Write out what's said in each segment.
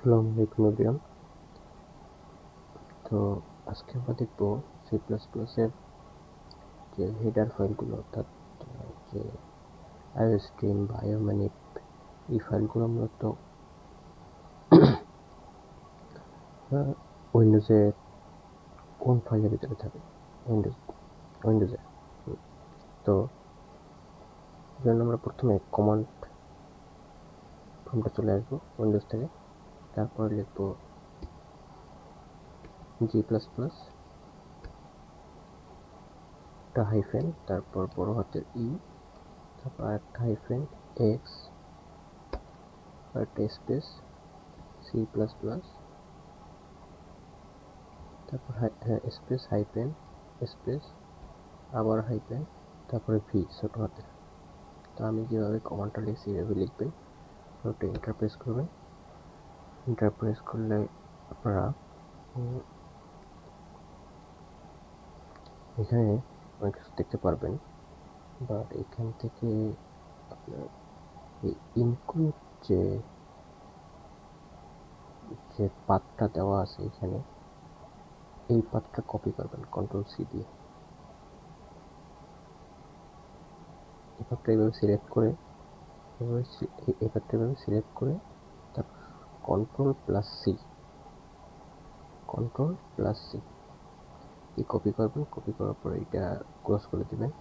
আসসালামু আলাইকুম এভরিওয়ান। তো আজকে আমরা দেখব সি প্লাস প্লাসের যে হেডার ফাইলগুলো, অর্থাৎ যে আইওস্ট্রিম বা আইওম্যানিপ, এই ফাইলগুলো মূলত উইন্ডোজের কোন ফাইলের ভিতরে থাকে, উইন্ডোজে। তো জন্য আমরা প্রথমে কমান্ড প্রম্পটে চলে আসবো উইন্ডোজ থেকে, তারপর লিখব জি প্লাস প্লাস একটা হাইফেন, তারপর বড় হাতের ই, তারপর একটা হাইফেন এক্স, একটা স্পেস সি প্লাস প্লাস, তারপর স্পেস হাইফেন স্পেস আবার হাইফেন, তারপরে ভি ছোট হাতের। তো আমি যেভাবে কমান্ডটা লিখছি এভাবে লিখবেন, ওটা এন্টার প্রেস করবেন। এন্টার প্রেস করলে আপনারা এখানে অনেক কিছু দেখতে পারবেন, বাট এখান থেকে আপনার এই ইনক্লুড যে পাথটা দেওয়া আছে এখানে, এই পাথটা কপি করবেন কন্ট্রোল সি দিয়ে। এই পাথটা এইভাবে সিলেক্ট করে তারপর কন্ট্রোল প্লাস সি কপি করবেন। কপি করার পরে এটা ক্লোজ করে দিবেন।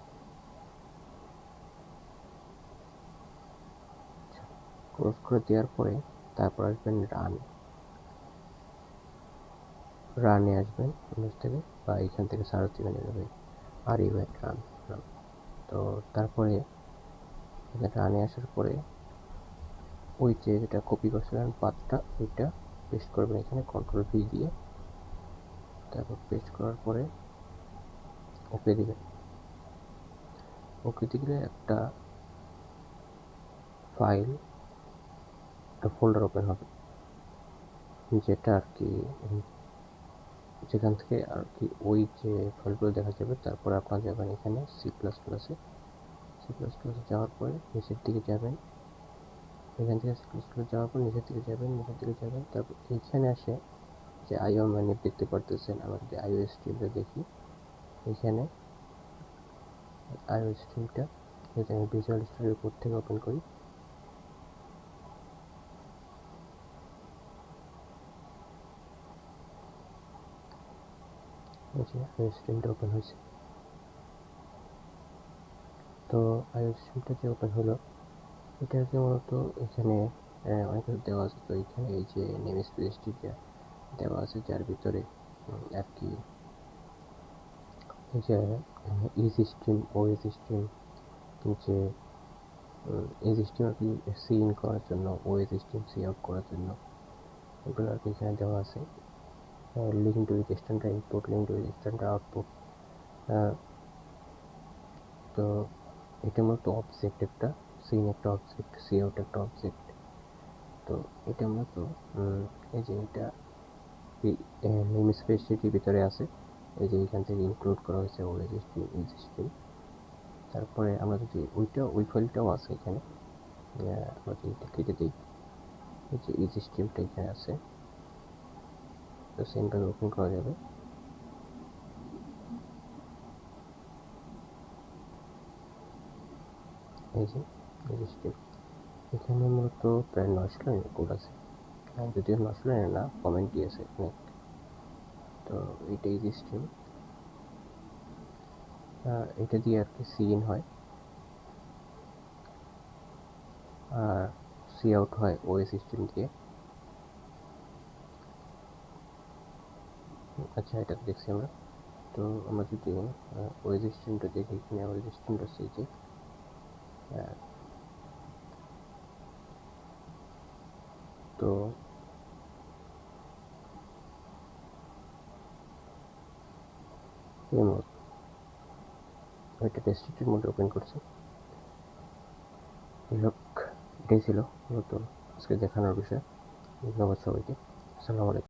ক্লোজ করে দেওয়ার পরে তারপর আসবেন রানে আসবেন উইন্ডোজ থেকে, বা এখান থেকে সার্চ দিবেন এভাবে রান। তো তারপরে রানে আসার পরে ওই যেটা কপি করছিলেন পাথটা, ওইটা পেস্ট করবেন এখানে কন্ট্রোল ভি দিয়ে। তারপর পেস্ট করার পরে ওকে দিবেন। ওকে দিলে একটা ফাইল, একটা ফোল্ডার ওপেন হবে, যেটা আর কি যেখান থেকে আর কি ওই যে ফাইলগুলো দেখা যাবে। তারপরে আপনারা যাবেন এখানে সি প্লাস প্লাসে যাওয়ার পরে নিচের দিকে যাবেন, এখান থেকে সি প্লাস প্লাস যাওয়ার পর নিচের দিকে যাবেন। তারপর এইখানে আসে যে আইও ম্যানিপ দেখতে পারতেছেন। আমরা যদি আইও স্ট্রিমটা দেখি, এখানে আইও স্ট্রিমটা যদি আমি ভিজুয়াল স্টুডিও কোড থেকে ওপেন করি, আইও স্ট্রিমটা ওপেন হয়েছে। তো আইও স্ট্রিমটা যে ওপেন হলো, এটাকে মূলত এখানে অনেক কিছু দেওয়া আছে। তো এখানে এই যে নেম স্পেসটি দেওয়া আছে, যার ভিতরে আর কি এই যে ইজি স্ট্রিম, ওএস স্ট্রিম, যে এজ স্ট্রিম আর কি সি ইন করার জন্য, ওএস স্ট্রিম সি আউট করার জন্য, ওগুলো আর কি এখানে দেওয়া আছে। Link to standard input, link to standard output. তো এটা মূলত অবজেক্ট, একটা সিন একটা অবজেক্ট, সি আউট একটা অবজেক্ট। তো এটা মূলত এই যে এটা নেম স্পেসটির ভিতরে আছে, এই যে এখান থেকে ইনক্লুড করা হয়েছে ওএস স্ট্রিম, ইজ স্ট্রিম। তারপরে আমরা যদি ওই ফাইলটাও আছে এখানে, আমরা যদি এটা কেটে দিই, এই যে ইজ স্ট্রিমটা এখানে আছে, তো সেমভাবে ওপেন করা যাবে। এই যে ইজ স্ট্রিম, এখানে মূলত প্রায় 900 লাইনের কোড আছে, যদিও 900 লাইনের না, কমেন্ট দিয়েছে অনেক। তো এটা ইজ স্ট্রিম, এটা দিয়ে আর কি সি ইন হয় আর সি আউট হয় ওএস স্ট্রিম দিয়ে। আচ্ছা, এটা দেখছি আমরা। তো আমরা যদি ওএস স্ট্রিমটা দেখি, এখানে ওএস স্ট্রিমটা হচ্ছে যে তো রিমোট, এটা টেস্টের মধ্যে ওপেন করছে। এটাই ছিল মূলত আজকে দেখানোর বিষয়। ধন্যবাদ সবাইকে। আসসালামু আলাইকুম।